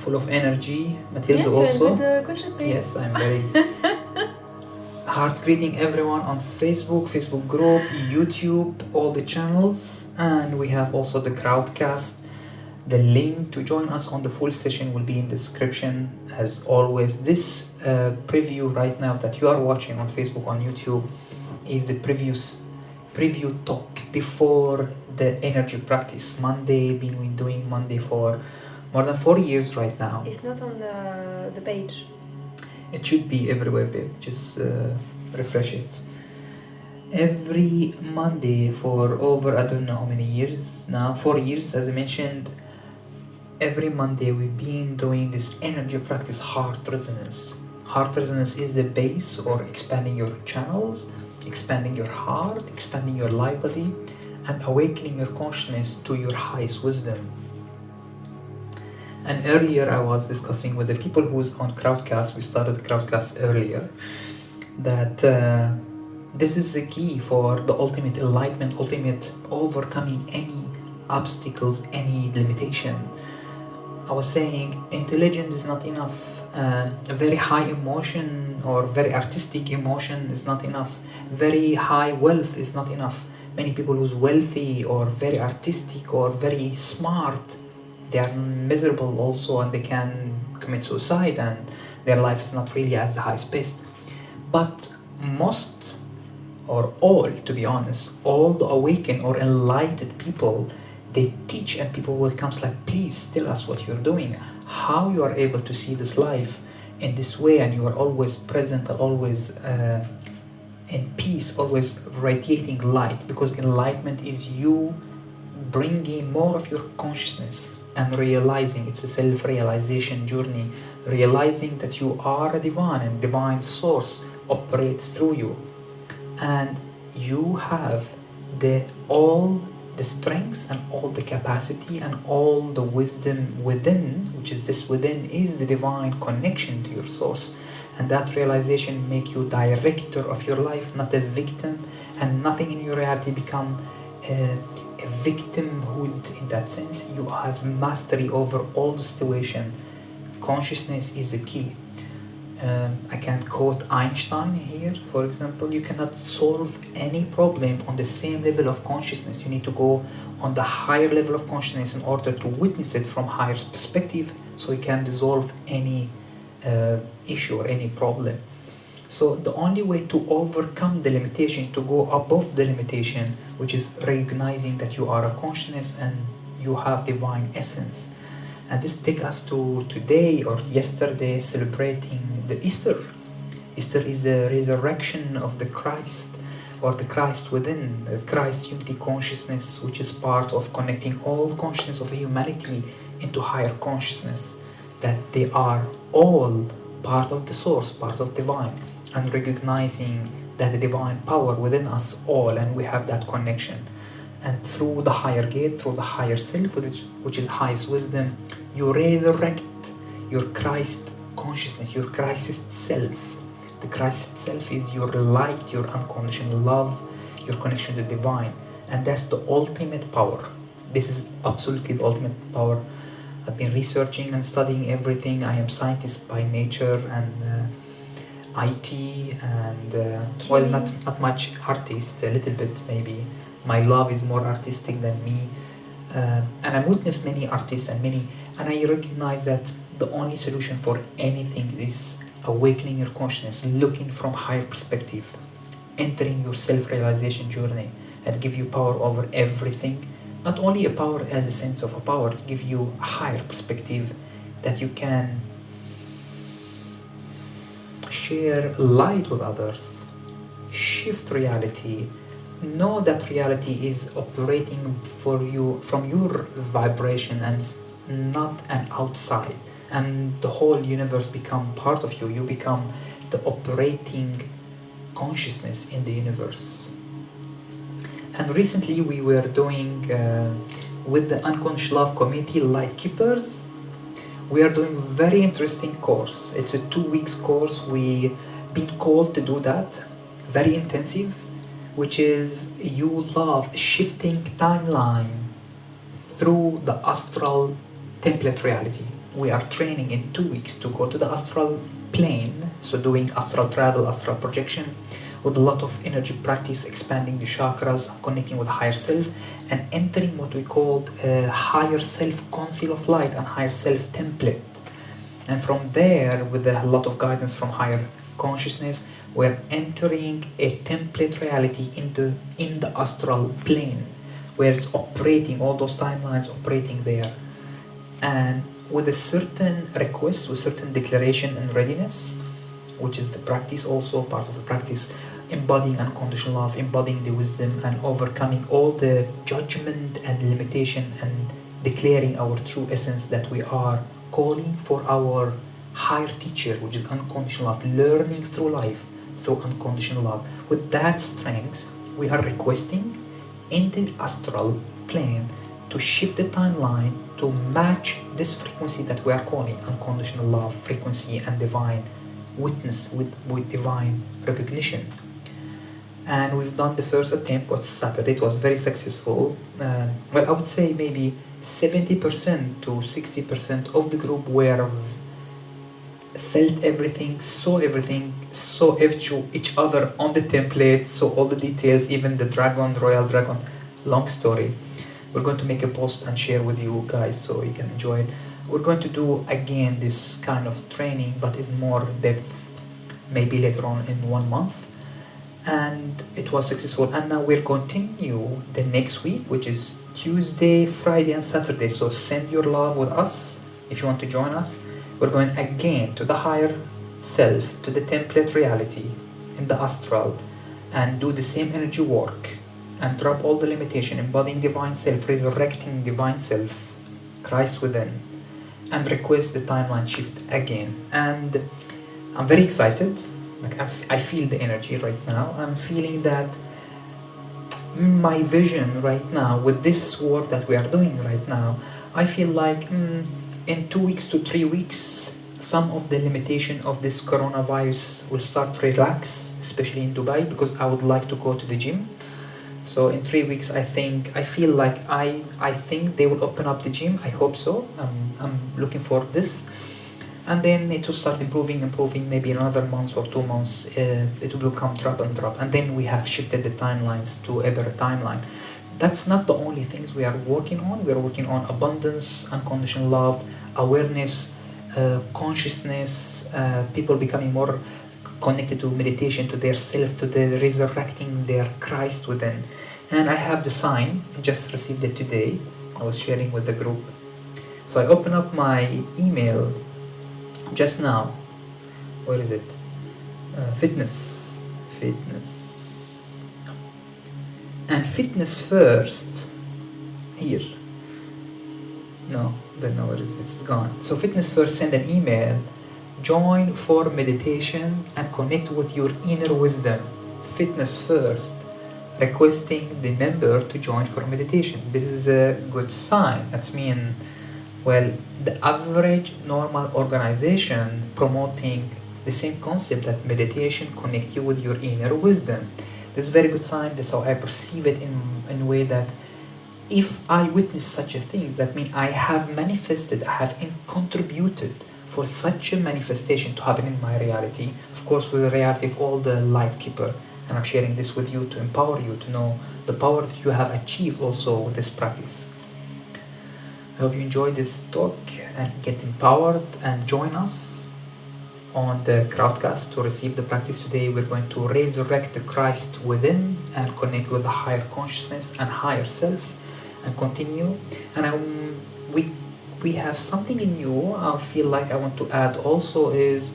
full of energy. Matilda Yes, also. كل شيء طيب. Yes, I'm very heart greeting everyone on Facebook group, YouTube, all the channels, and we have also the Crowdcast. The link to join us on the full session will be in the description. As always, this preview right now that you are watching on Facebook, on YouTube, is the preview talk before the energy practice. Monday, been doing Monday for more than 4 years right now. It's not on the page. It should be everywhere, babe. Just refresh it. Every Monday for over, I don't know how many years now, 4 years, as I mentioned. Every Monday we've been doing this energy practice, heart resonance. Heart resonance is the base or expanding your channels, expanding your heart, expanding your life body, and awakening your consciousness to your highest wisdom. And earlier I was discussing with the people who's on Crowdcast, we started Crowdcast earlier, that this is the key for the ultimate enlightenment, ultimate overcoming any obstacles, any limitation. I was saying intelligence is not enough, a very high emotion or very artistic emotion is not enough, very high wealth is not enough. Many people who's wealthy or very artistic or very smart, they are miserable also, and they can commit suicide, and their life is not really as the highest best. But most, or all, to be honest, all the awakened or enlightened people, they teach, and people will come like, please tell us what you're doing, how you are able to see this life in this way, and you are always present and always in peace, always radiating light, because enlightenment is you bringing more of your consciousness and realizing, it's a self-realization journey, realizing that you are a divine, and divine source operates through you, and you have all the strengths and all the capacity and all the wisdom within, which is this within is the divine connection to your source. And that realization make you director of your life, not a victim, and nothing in your reality become a victimhood. In that sense, you have mastery over all the situation. Consciousness is the key. I can quote Einstein here, for example. You cannot solve any problem on the same level of consciousness. You need to go on the higher level of consciousness in order to witness it from higher perspective, so you can resolve any issue or any problem. So the only way to overcome the limitation, to go above the limitation, which is recognizing that you are a consciousness and you have divine essence. And this takes us to today or yesterday, celebrating the Easter. Easter is the resurrection of the Christ, or the Christ within, the Christ unity consciousness, which is part of connecting all consciousness of humanity into higher consciousness, that they are all part of the source, part of divine, and recognizing that the divine power within us all, and we have that connection. And through the higher gate, through the higher self, which is highest wisdom, you resurrect your Christ consciousness, your Christ self. The Christ self is your light, your unconditional love, your connection to the divine. And that's the ultimate power. This is absolutely the ultimate power. I've been researching and studying everything. I am scientist by nature, and IT, and well, not much artist, a little bit maybe. My love is more artistic than me, and I witness many artists and I recognize that the only solution for anything is awakening your consciousness, looking from higher perspective, entering your self-realization journey, and give you power over everything. Not only a power as a sense of a power, to give you a higher perspective that you can share light with others, shift reality, know that reality is operating for you from your vibration and not an outside, and the whole universe become part of you. You become the operating consciousness in the universe. And recently we were doing with the Unconscious Love Community Light Keepers, we are doing very interesting course. It's a 2 weeks course. We been called to do that, very intensive, which is you love shifting timeline through the astral template reality. we are training in 2 weeks to go to the astral plane, so doing astral travel, astral projection, with a lot of energy practice, expanding the chakras, connecting with the higher self, and entering what we call higher self council of light and higher self template. And from there, with a lot of guidance from higher consciousness, we're entering a template reality in the astral plane, where it's operating, all those timelines operating there. And with a certain request, with certain declaration and readiness, which is the practice also, part of the practice, embodying unconditional love, embodying the wisdom, and overcoming all the judgment and limitation, and declaring our true essence that we are calling for our higher teacher, which is unconditional love, learning through life through unconditional love. With that strength, we are requesting in the astral plane to shift the timeline to match this frequency that we are calling unconditional love frequency and divine witness with divine recognition. And we've done the first attempt on Saturday. It was very successful. Well, I would say maybe 70% to 60% of the group were felt everything, saw each other on the template, saw all the details, even the dragon, royal dragon. Long story. We're going to make a post and share with you guys so you can enjoy it. We're going to do again this kind of training, but in more depth, maybe later on in 1 month. And it was successful, and now we'll continue the next week, which is Tuesday, Friday, and Saturday. So send your love with us if you want to join us. We're going again to the higher self, to the template reality in the astral, and do the same energy work and drop all the limitation, embodying divine self, resurrecting divine self, Christ within, and request the timeline shift again. And I'm very excited. Like I feel the energy right now. I'm feeling that my vision right now with this work that we are doing right now, I feel like in 2 weeks to 3 weeks, some of the limitation of this coronavirus will start to relax, especially in Dubai, because I would like to go to the gym. So in 3 weeks, I feel like I think they will open up the gym. I hope so. I'm looking for this. And then it will start improving, maybe in another month or 2 months, it will become drop and drop. And then we have shifted the timelines to a better timeline. That's not the only things we are working on. We are working on abundance, unconditional love, awareness, consciousness, people becoming more connected to meditation, to their self, to the resurrecting their Christ within. And I have the sign, I just received it today. I was sharing with the group. So I open up my email just now. Where is it? Fitness. And fitness first. Here. No, don't know where it is. It's gone. So fitness first, send an email. Join for meditation and connect with your inner wisdom. Fitness first. Requesting the member to join for meditation. This is a good sign. That means, well, the average normal organization promoting the same concept that meditation connect you with your inner wisdom. This is a very good sign. That's how I perceive it in a way that if I witness such a thing, that means I have manifested, I have contributed for such a manifestation to happen in my reality. Of course, with the reality of all the light keeper. And I'm sharing this with you to empower you to know the power that you have achieved also with this practice. I hope you enjoyed this talk and get empowered and join us on the Crowdcast to receive the practice today. We're going to resurrect the Christ within and connect with the higher consciousness and higher self and continue. And we have something in you I feel like I want to add also is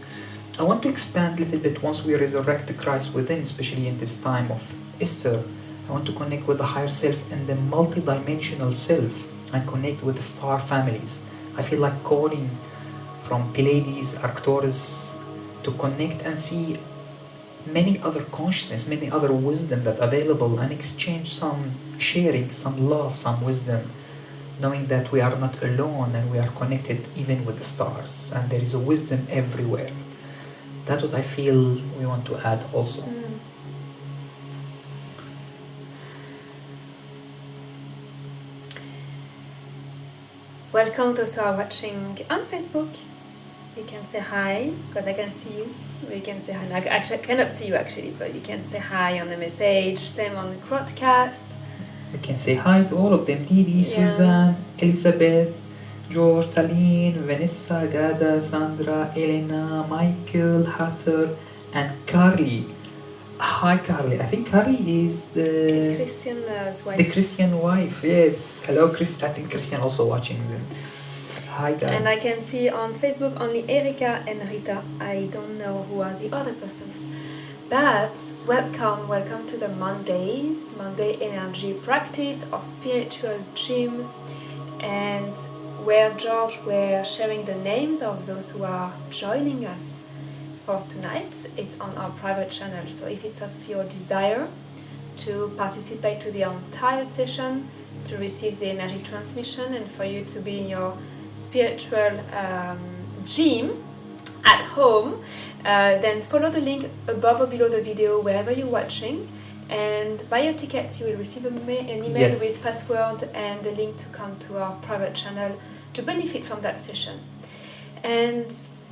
I want to expand a little bit once we resurrect the Christ within, especially in this time of Easter. I want to connect with the higher self and the multidimensional self and connect with the star families. I feel like calling from Pleiades, Arcturus to connect and see many other consciousness, many other wisdom that available and exchange some sharing, some love, some wisdom, knowing that we are not alone and we are connected even with the stars and there is a wisdom everywhere. That's what I feel we want to add also. welcome those who are watching on Facebook. You can say hi, because I can see you. You can say hi. I cannot see you actually, but you can say hi on the message. Same on the broadcast. We can say hi to all of them. Didi, Yeah. Suzanne, Elizabeth, George, Taline, Vanessa, Gada, Sandra, Elena, Michael, Heather, and Carly. Hi, Carly. I think Carly is It's Christian's wife. the Christian wife. Yes. Hello, Chris. I think Christian also watching them. Hi, guys. And I can see on Facebook only Erika and Rita. I don't know who are the other persons. But welcome to the Monday energy practice or spiritual gym, and where George were sharing the names of those who are joining us for tonight. It's on our private channel, so if it's of your desire to participate to the entire session, to receive the energy transmission, and for you to be in your spiritual gym at home, then follow the link above or below the video wherever you're watching, and buy your tickets. You will receive an email Yes. with password and the link to come to our private channel to benefit from that session. And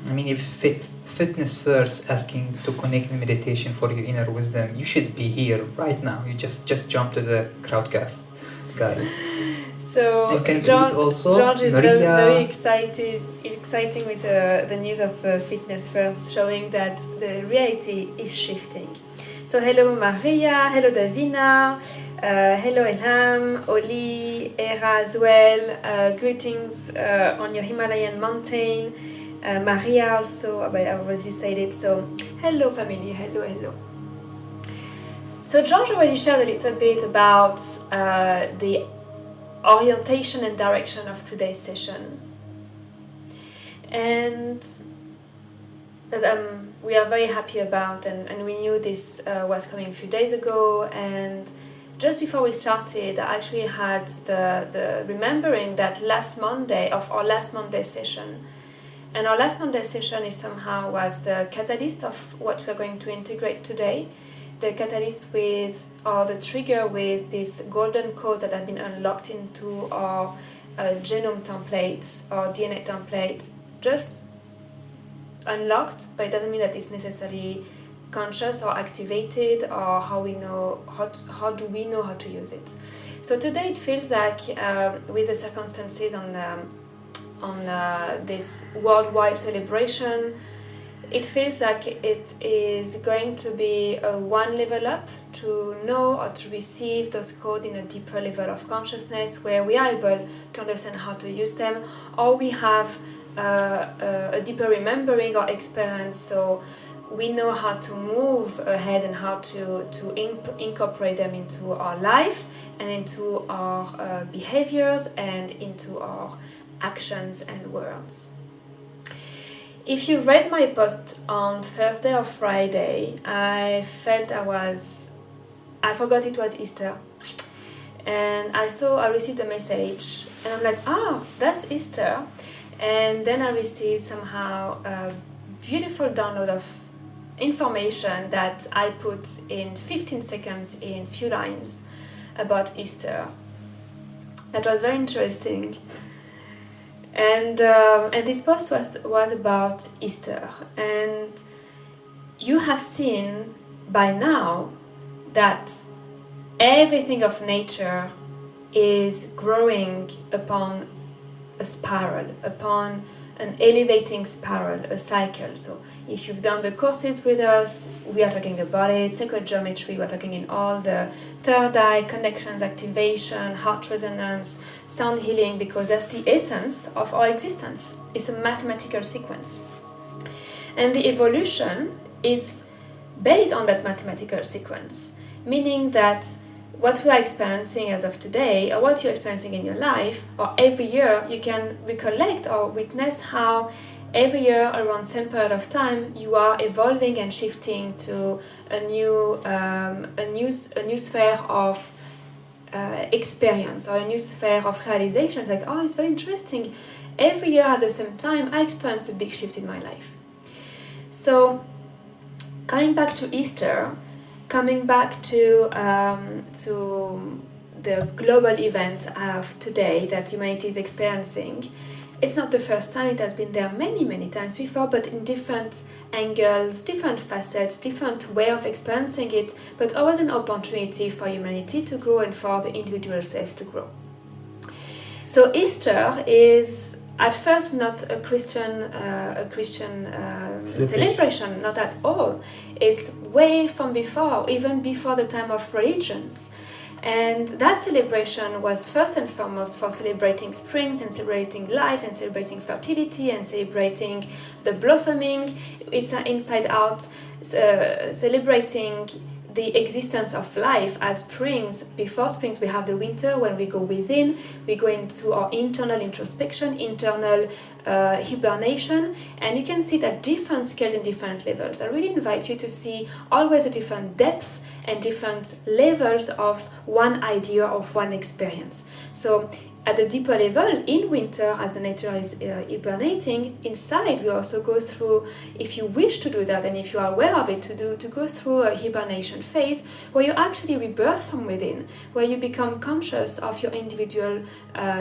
I mean, if Fitness First asking to connect in meditation for your inner wisdom, you should be here right now. You just jump to the crowdcast, guys. so And can George, greet also George is Maria. very exciting with the news of Fitness First, showing that the reality is shifting. So hello Maria, hello Davina, hello Ilham, Oli, Era as well. Greetings on your Himalayan mountain. Maria also, but I already said it. So hello family, hello. So George already shared a little bit about the orientation and direction of today's session, and that we are very happy about, and we knew this was coming a few days ago. And just before we started, I actually had the remembering that last Monday of our last Monday session, and our last Monday session was the catalyst of what we're going to integrate today, the catalyst with, or the trigger with, this golden code that have been unlocked into our genome templates or DNA template. Just unlocked, but it doesn't mean that it's necessarily conscious or activated, or how do we know how to use it. So today it feels like with the circumstances on this worldwide celebration, it feels like it is going to be a one level up to know or to receive those codes in a deeper level of consciousness, where we are able to understand how to use them, or we have a deeper remembering or experience, so we know how to move ahead and how to incorporate them into our life and into our behaviors and into our actions and words. If you read my post on Thursday or Friday, I felt I forgot it was Easter, and I received a message, and I'm like, that's Easter. And then I received somehow a beautiful download of information that I put in 15 seconds in few lines about Easter. That was very interesting. And this post was about Easter. And you have seen by now that everything of nature is growing upon a spiral, upon an elevating spiral, a cycle. So if you've done the courses with us, we are talking about it, sacred geometry, we're talking in all the third eye, connections, activation, heart resonance, sound healing, because that's the essence of our existence. It's a mathematical sequence. And the evolution is based on that mathematical sequence, meaning that what we are experiencing as of today, or what you're experiencing in your life, or every year, you can recollect or witness how every year around same period of time you are evolving and shifting to a new sphere of experience, or a new sphere of realization. It's like, it's very interesting. Every year at the same time, I experience a big shift in my life. So, coming back to Easter, coming back to the global event of today that humanity is experiencing. It's not the first time, it has been there many, many times before, but in different angles, different facets, different way of experiencing it, but always an opportunity for humanity to grow and for the individual self to grow. So Easter is at first not a Christian celebration, not at all. It's way from before, even before the time of religions. And that celebration was first and foremost for celebrating springs and celebrating life and celebrating fertility and celebrating the blossoming inside out, celebrating the existence of life as springs. Before springs we have the winter when we go within, we go into our internal introspection, internal hibernation, and you can see that different scales and different levels. I really invite you to see always a different depth and different levels of one idea, of one experience. So at the deeper level, in winter, as the nature is hibernating, inside we also go through, if you wish to do that and if you are aware of it, to go through a hibernation phase where you actually rebirth from within, where you become conscious of your individual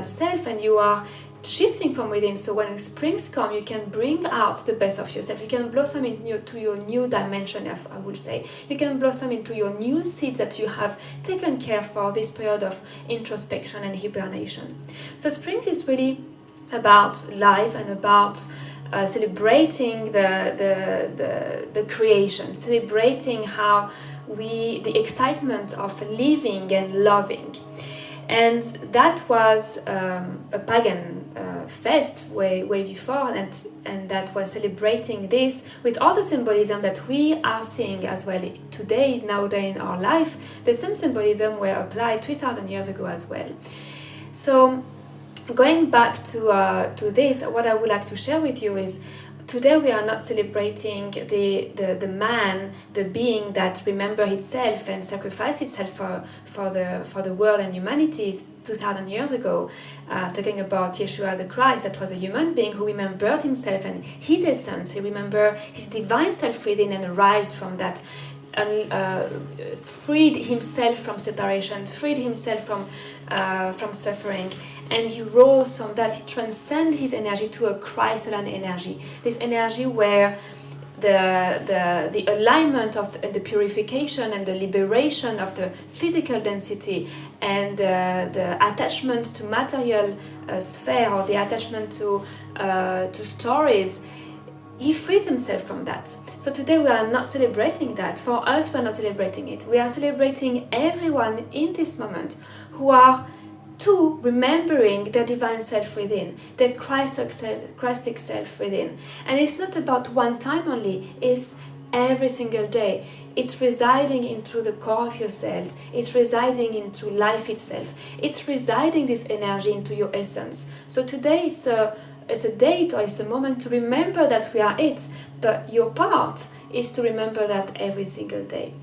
self and you are shifting from within. So when springs come, you can bring out the best of yourself. You can blossom into your new dimension, I would say. You can blossom into your new seeds that you have taken care for this period of introspection and hibernation. So springs is really about life and about celebrating the creation, celebrating how the excitement of living and loving. And that was a pagan fest way before, and that was celebrating this with all the symbolism that we are seeing as well today, nowadays in our life. The same symbolism were applied 3,000 years ago as well. So going back to this, what I would like to share with you is today we are not celebrating the man, the being that remembered itself and sacrificed itself for the world and humanity 2,000 years ago, talking about Yeshua the Christ, that was a human being who remembered himself and his essence. He remembered his divine self within and arose from that, and freed himself from separation, freed himself from suffering. And he rose from that, he transcended his energy to a Christ-aligned energy. This energy where the alignment of the purification and the liberation of the physical density and the attachment to material sphere, or the attachment to stories, he freed himself from that. So today we are not celebrating that. For us, we are not celebrating it. We are celebrating everyone in this moment who are remembering their divine self within, their Christic self within. And it's not about one time only, it's every single day. It's residing into the core of your cells, it's residing into life itself, it's residing this energy into your essence. So today is it's a date, or it's a moment to remember that we are it, but your part is to remember that every single day.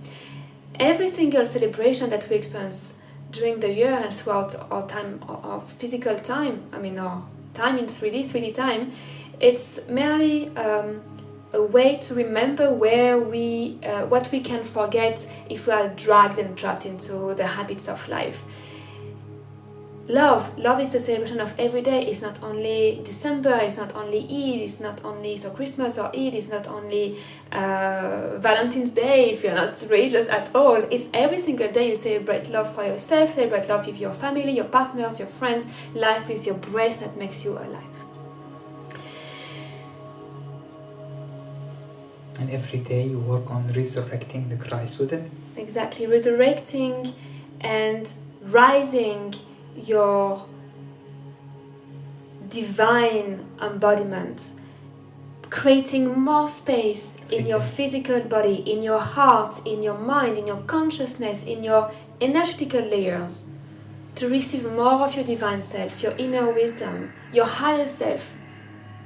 Every single celebration that we experience during the year and throughout our time, our physical time, our time in 3D time, it's merely a way to remember where what we can forget if we are dragged and trapped into the habits of life. Love is a celebration of every day. It's not only December, it's not only Eid, it's not only Christmas or Eid, it's not only Valentine's Day if you're not religious at all. It's every single day you celebrate love for yourself, celebrate love with your family, your partners, your friends, life with your breath that makes you alive. And every day you work on resurrecting the Christ within. Exactly, resurrecting and rising your divine embodiment, creating more space in your physical body, in your heart, in your mind, in your consciousness, in your energetical layers, to receive more of your divine self, your inner wisdom, your higher self,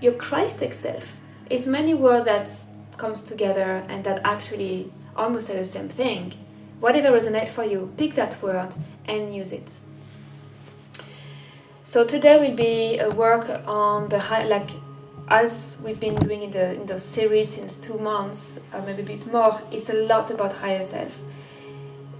your Christic self. It's many words that comes together and that actually almost say the same thing. Whatever resonates for you, pick that word and use it. So today will be a work on the high, as we've been doing in the series since 2 months, maybe a bit more. It's a lot about higher self.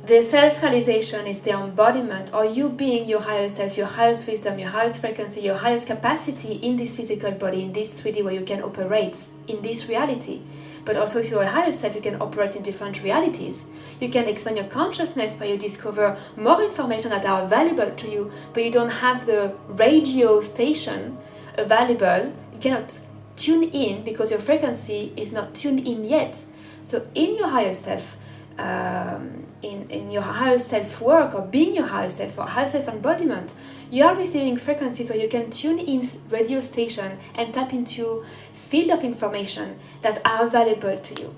the self-realization is the embodiment, or you being your higher self, your highest wisdom, your highest frequency, your highest capacity in this physical body, in this 3D where you can operate in this reality. But also if you're a higher self, you can operate in different realities. You can expand your consciousness where you discover more information that are available to you, but you don't have the radio station available. You cannot tune in because your frequency is not tuned in yet. So in your higher self, in your higher self work, or being your higher self or higher self embodiment, you are receiving frequencies where you can tune in radio station and tap into field of information that are available to you.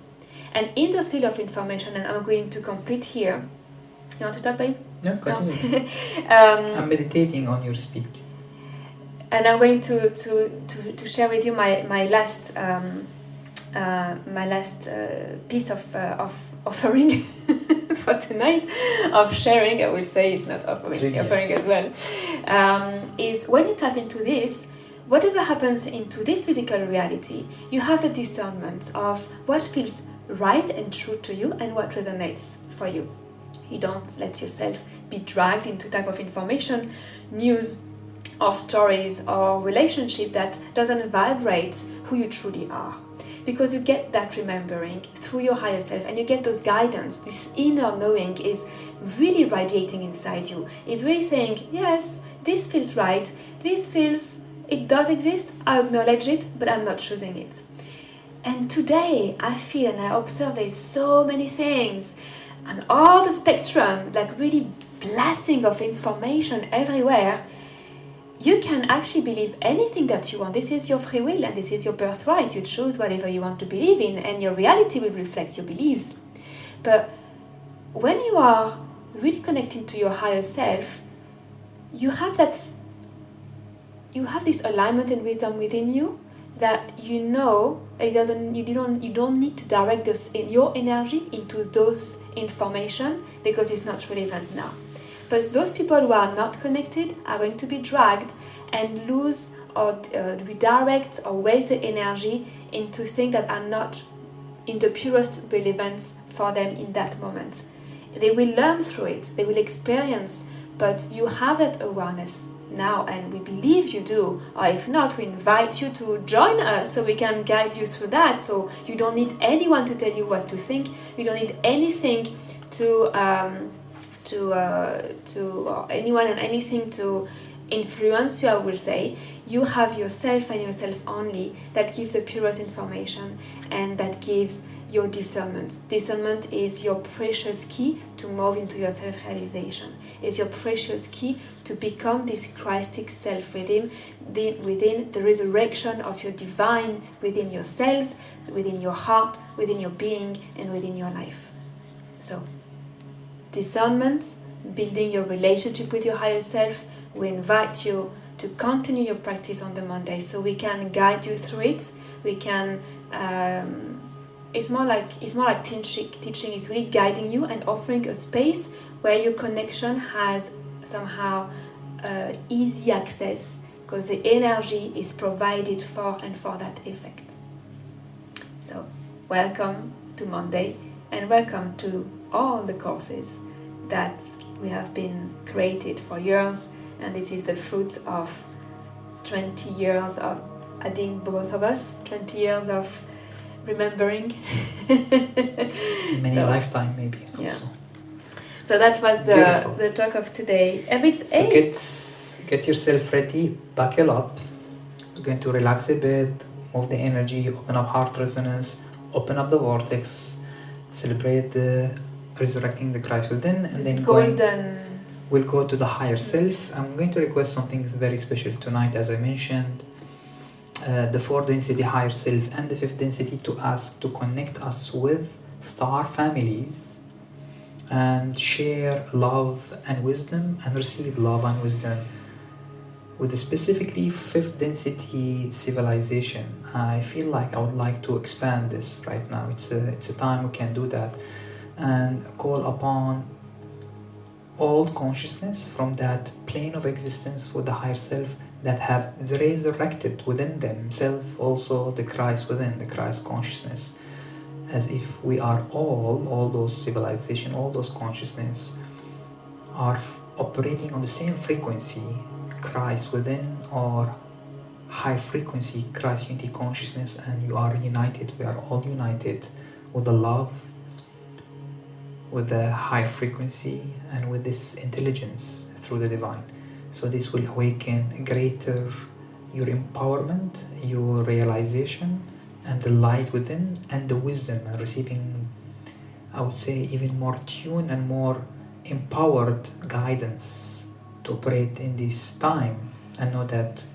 And in those field of information, and I'm going to complete here. You want to talk, babe? Yeah, continue. No? I'm meditating on your speech. And I'm going to share with you my last piece of offering for tonight, of sharing. I will say it's not offering, offering as well. Is when you tap into this, whatever happens into this physical reality, you have a discernment of what feels right and true to you and what resonates for you. You don't let yourself be dragged into type of information, news, or stories or relationship that doesn't vibrate who you truly are. Because you get that remembering through your higher self, and you get those guidance. This inner knowing is really radiating inside you. It's really saying, yes, this feels right, this feels, it does exist, I acknowledge it, but I'm not choosing it. And today I feel and I observe there's so many things and all the spectrum, like really blasting of information everywhere. You can actually believe anything that you want. This is your free will and this is your birthright. You choose whatever you want to believe in, and your reality will reflect your beliefs. But when you are really connecting to your higher self, you have this alignment and wisdom within you that you know it doesn't. You don't need to direct your energy into those information because it's not relevant now. But those people who are not connected are going to be dragged and lose or redirect or waste the energy into things that are not in the purest relevance for them in that moment. They will learn through it, they will experience, but you have that awareness now, and we believe you do, or if not, we invite you to join us so we can guide you through that. So you don't need anyone to tell you what to think, you don't need anything to anyone and anything to influence you. I will say you have yourself and yourself only that give the purest information, and that gives your discernment. Discernment is your precious key to move into your self-realization. It's your precious key to become this Christic self within the resurrection of your divine within your cells, within your heart, within your being, and within your life. So discernment, building your relationship with your higher self. We invite you to continue your practice on the Monday so we can guide you through it. We can it's more like teaching is really guiding you and offering a space where your connection has somehow easy access, because the energy is provided for and for that effect. So welcome to Monday, and welcome to all the courses that we have been created for years, and this is the fruit of 20 years of, I think both of us, 20 years of remembering. Many lifetime maybe also. Yeah. So that was the talk of today. And it's so get yourself ready, buckle up. You're going to relax a bit, move the energy, open up heart resonance, open up the vortex, celebrate the resurrecting the Christ within, and then we'll go to the higher self. I'm going to request something very special tonight, as I mentioned, the 4th density higher self and the 5th density, to ask to connect us with star families and share love and wisdom and receive love and wisdom with specifically 5th density civilization. I feel like I would like to expand this right now. It's a time we can do that and call upon all consciousness from that plane of existence for the higher self that have resurrected within themselves also the Christ within, the Christ consciousness. as if we are all those civilization, all those consciousness are operating on the same frequency, Christ within, or high frequency Christ unity consciousness, and you are united. We are all united with the love, with the high frequency, and with this intelligence through the divine. So this will awaken greater your empowerment, your realization, and the light within, and the wisdom, and receiving, I would say, even more tuned and more empowered guidance to operate in this time, and know that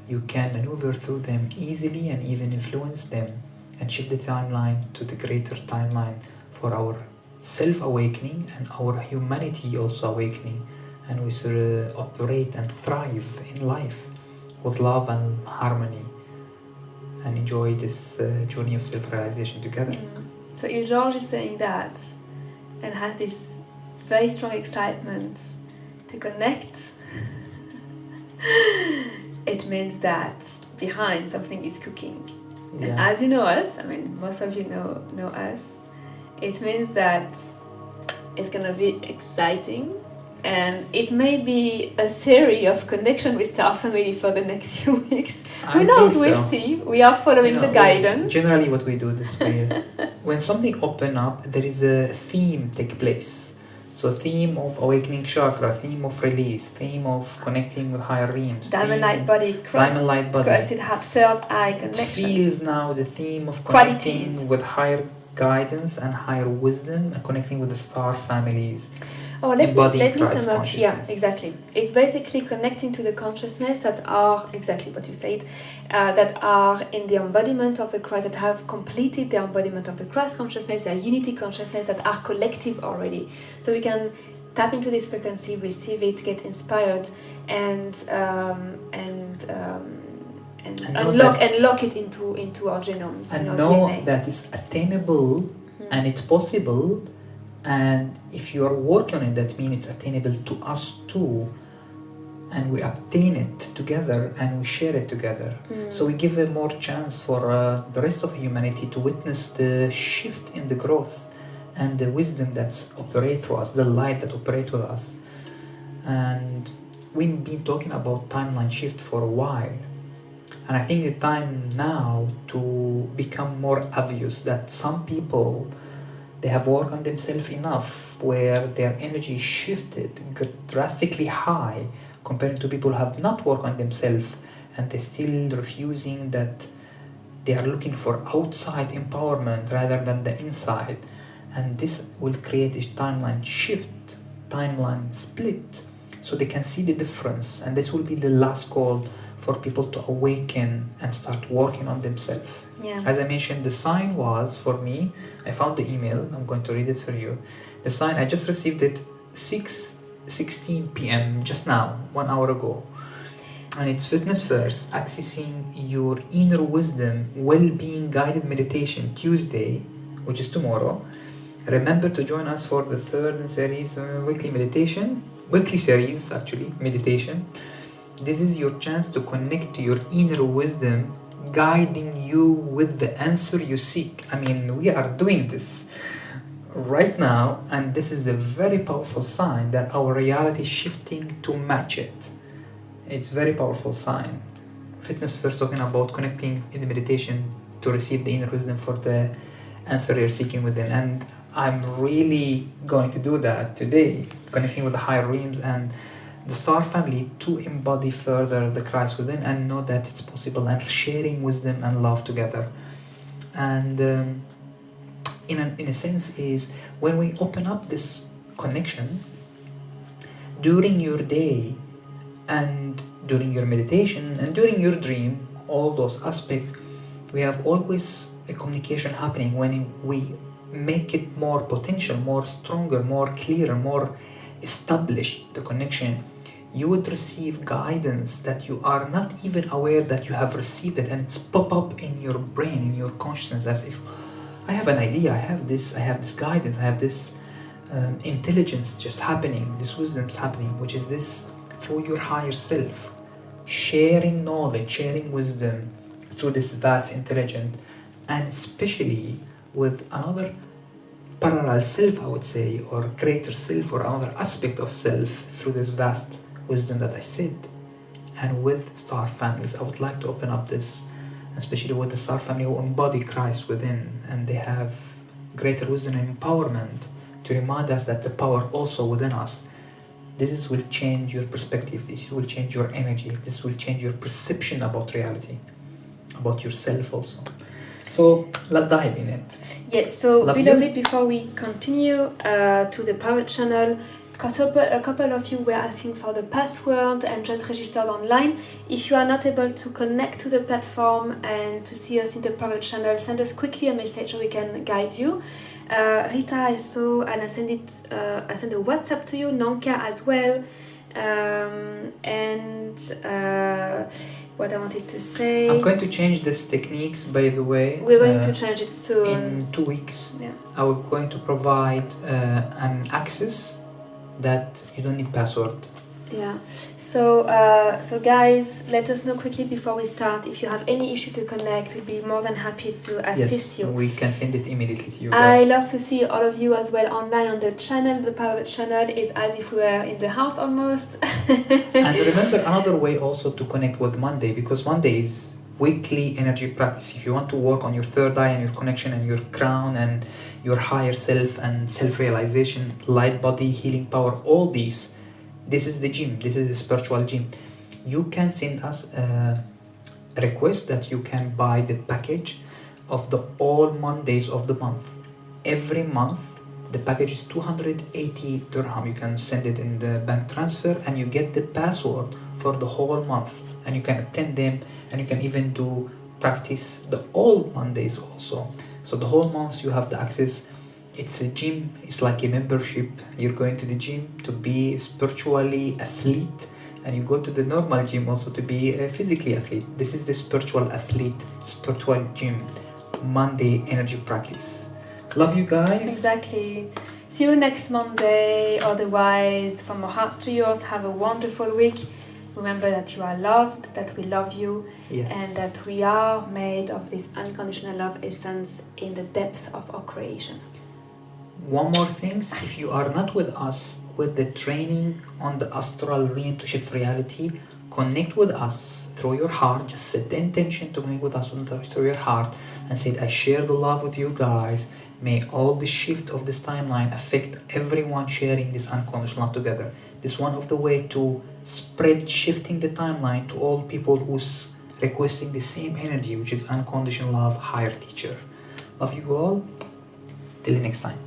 you can maneuver through them easily and even influence them and shift the timeline to the greater timeline for our self-awakening and our humanity also awakening, and we operate and thrive in life with love and harmony and enjoy this journey of self-realization together. So if George is saying that and has this very strong excitement to connect, it means that behind something is cooking. Yeah. And as you know us, I mean, most of you know us, it means that it's gonna be exciting, and it may be a series of connection with star families for the next few weeks. Who knows? We'll see. We are following the guidance. Generally, what we do this way, when something open up, there is a theme take place. So theme of awakening chakra, theme of release, theme of connecting with higher realms. Diamond light body, diamond light body. Crossed Hearts, third eye connection. It feels now the theme of connecting with higher guidance and higher wisdom, and connecting with the star families. Oh, let me sum up. Yeah, exactly. It's basically connecting to the consciousness that are, exactly what you said, that are in the embodiment of the Christ, that have completed the embodiment of the Christ consciousness, their unity consciousness, that are collective already. So we can tap into this frequency, receive it, get inspired, and lock it into our genomes. And our know DNA. that it's attainable and it's possible. And if you are working on it, that means it's attainable to us too, and we obtain it together and we share it together. So we give a more chance for the rest of humanity to witness the shift in the growth and the wisdom that's operate through us, the light that operate with us. And we've been talking about timeline shift for a while, and I think the time now to become more obvious that some people, they have worked on themselves enough where their energy shifted drastically high compared to people who have not worked on themselves, and they're still refusing that. They are looking for outside empowerment rather than the inside, and this will create a timeline shift, timeline split, so they can see the difference. And this will be the last call for people to awaken and start working on themselves. Yeah. As I mentioned, the sign was, for me, I found the email, I'm going to read it for you. The sign, I just received it 6:16 p.m. just now, 1 hour ago. And it's Fitness First, accessing your inner wisdom, well-being guided meditation, Tuesday, which is tomorrow. Remember to join us for the third series weekly series, meditation. This is your chance to connect to your inner wisdom, guiding you with the answer you seek. I mean, we are doing this right now, and this is a very powerful sign that our reality is shifting to match it. It's very powerful sign. Fitness First talking about connecting in the meditation to receive the inner wisdom for the answer you're seeking within. And I'm really going to do that today, connecting with the higher realms and the star family to embody further the Christ within and know that it's possible, and sharing wisdom and love together. And in a sense is when we open up this connection during your day and during your meditation and during your dream, all those aspects, we have always a communication happening. When we make it more potential, more stronger, more clearer, more established, the connection, you would receive guidance that you are not even aware that you have received it, and it's pop up in your brain, in your consciousness, as if I have an idea, I have this guidance, I have this intelligence just happening, this wisdom's happening, which is this through your higher self, sharing knowledge, sharing wisdom through this vast intelligence, and especially with another parallel self, I would say, or greater self, or another aspect of self through this vast wisdom that I said. And with star families, I would like to open up this, especially with the star family who embody Christ within, and they have greater wisdom and empowerment to remind us that the power also within us. This will change your perspective, this will change your energy, this will change your perception about reality, about yourself also. So let's dive in it. Yes, so Love beloved, you. before we continue to the private channel, a couple of you were asking for the password and just registered online. If you are not able to connect to the platform and to see us in the private channel, send us quickly a message so we can guide you. Rita, I saw, and I sent a WhatsApp to you, Nanka as well, what I wanted to say. I'm going to change these techniques, by the way. We're going to change it soon. In 2 weeks. Yeah. I'm going to provide an access that you don't need password. Yeah. So guys, let us know quickly before we start. If you have any issue to connect, we'll be more than happy to assist you. We can send it immediately to you I guys. love to see all of you as well online on the channel. The private channel is as if we were in the house almost. And remember another way also to connect with Monday, because Monday is weekly energy practice. If you want to work on your third eye and your connection and your crown and your higher self and self-realization, light body, healing power, all these, this is the gym, this is the spiritual gym. You can send us a request that you can buy the package of the all Mondays of the month. Every month the package is 280 dirham. You can send it in the bank transfer and you get the password for the whole month, and you can attend them, and you can even do practice the all Mondays also. So the whole month you have the access. It's a gym, it's like a membership. You're going to the gym to be spiritually athlete, and you go to the normal gym also to be a physically athlete. This is the spiritual athlete, spiritual gym, Monday energy practice. Love you guys. Exactly. See you next Monday. Otherwise, from our hearts to yours, have a wonderful week. Remember that you are loved, that we love you, Yes. and that we are made of this unconditional love essence in the depth of our creation. One more thing, if you are not with us with the training on the astral realm to shift reality, connect with us through your heart. Just set the intention to connect with us through your heart and say, I share the love with you guys. May all the shift of this timeline affect everyone sharing this unconditional love together. This is one of the way to spread shifting the timeline to all people who's requesting the same energy, which is unconditional love, higher teacher. Love you all. Till the next time.